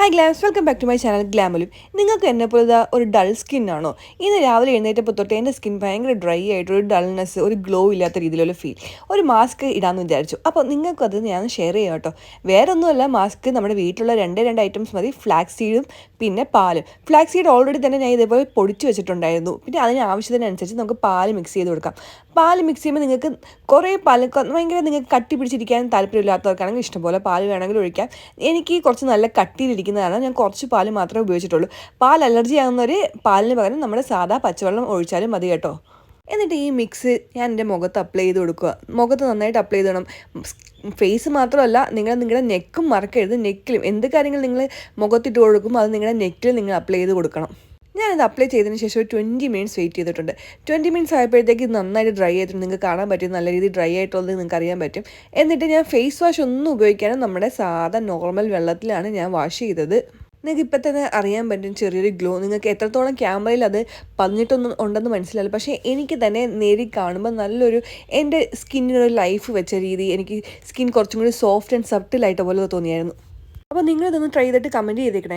Hi glams, welcome back to my channel ഗ്ലാമലും. നിങ്ങൾക്ക് എന്നെപ്പോലെ ഒരു ഡൾ സ്കിന്നാണോ? ഇന്ന് രാവിലെ എഴുന്നേറ്റപ്പോൾ തൊട്ട് എൻ്റെ സ്കിൻ ഭയങ്കര ഡ്രൈ ആയിട്ട് ഒരു ഡൾനെസ്, ഒരു ഗ്ലോ ഇല്ലാത്ത രീതിയിലുള്ള ഫീൽ. ഒരു മാസ്ക് ഇടാമെന്ന് വിചാരിച്ചു. അപ്പോൾ നിങ്ങൾക്കത് ഞാൻ ഷെയർ ചെയ്യാം കേട്ടോ. വേറെ ഒന്നുമല്ല, മാസ്ക് നമ്മുടെ വീട്ടിലുള്ള രണ്ട് ഐറ്റംസ് മതി. ഫ്ലാക്സ് സീഡും പിന്നെ പാലും. ഫ്ലാക്സ് സീഡ് ഓൾറെഡി തന്നെ ഞാൻ ഇതേപോലെ പൊടിച്ച് വെച്ചിട്ടുണ്ടായിരുന്നു. പിന്നെ അതിന് ആവശ്യത്തിനനുസരിച്ച് നമുക്ക് പാല് മിക്സ് ചെയ്ത് കൊടുക്കാം. പാല് മിക്സ് ചെയ്യുമ്പോൾ നിങ്ങൾക്ക് കുറേ പാൽ ഭയങ്കര നിങ്ങൾക്ക് കട്ടി പിടിച്ചിരിക്കാൻ താല്പര്യമില്ലാത്തവർക്കാണെങ്കിൽ ഇഷ്ടംപോലെ പാൽ വേണമെങ്കിൽ ഒഴിക്കാം. എനിക്ക് കുറച്ച് നല്ല കട്ടിയിലിരിക്കുന്നതാണ്, ഞാൻ കുറച്ച് പാല് മാത്രമേ ഉപയോഗിച്ചിട്ടുള്ളൂ. പാൽ അലർജി ആകുന്നവർ പാലിന് പകരം നമ്മുടെ സാധാ പച്ചവെള്ളം ഒഴിച്ചാലും മതി കേട്ടോ. എന്നിട്ട് ഈ മിക്സ് ഞാൻ എൻ്റെ മുഖത്ത് അപ്ലൈ ചെയ്ത് കൊടുക്കുക. മുഖത്ത് നന്നായിട്ട് അപ്ലൈ ചെയ്തിടണം. ഫേസ് മാത്രമല്ല, നിങ്ങളുടെ നെക്കും മറക്കരുത്. നെക്കിലും എന്ത് കാര്യങ്ങൾ നിങ്ങൾ മുഖത്തിട്ട് കൊടുക്കുമ്പോൾ അത് നിങ്ങളുടെ നെക്കിൽ നിങ്ങൾ അപ്ലൈ ചെയ്ത് കൊടുക്കണം. ഞാനത് അപ്ലൈ ചെയ്തതിന് ശേഷം ഒരു 20 മിനിറ്റ്സ് വെയിറ്റ് ചെയ്തിട്ടുണ്ട്. 20 മിനിറ്റ്സ് ആയപ്പോഴത്തേക്ക് ഇത് നന്നായിട്ട് ഡ്രൈ ആയിട്ടുണ്ട്. നിങ്ങൾക്ക് കാണാൻ പറ്റും, നല്ല രീതിയിൽ ഡ്രൈ ആയിട്ടുള്ളത് നിങ്ങൾക്ക് അറിയാൻ പറ്റും. എന്നിട്ട് ഞാൻ ഫേസ് വാഷ് ഒന്നും ഉപയോഗിക്കാതെ നമ്മുടെ സാധാ നോർമൽ വെള്ളത്തിലാണ് ഞാൻ വാഷ് ചെയ്തത്. നിങ്ങൾക്ക് ഇപ്പം തന്നെ അറിയാൻ പറ്റും ചെറിയൊരു ഗ്ലോ. നിങ്ങൾക്ക് എത്രത്തോളം ക്യാമറയിൽ അത് പതിഞ്ഞിട്ടൊന്നും ഉണ്ടെന്ന് മനസ്സിലാവില്ല, പക്ഷേ എനിക്ക് തന്നെ നേരി കാണുമ്പോൾ നല്ലൊരു എൻ്റെ സ്കിന്നിനൊരു ലൈഫ് വെച്ച രീതി, എനിക്ക് സ്കിൻ കുറച്ചും കൂടി സോഫ്റ്റ് ആൻഡ് സബ്റ്റിലായിട്ട് പോലെ തോന്നിയായിരുന്നു. അപ്പോൾ നിങ്ങളിതൊന്ന് ട്രൈ ചെയ്തിട്ട് കമൻറ്റ് ചെയ്തേക്കണേ.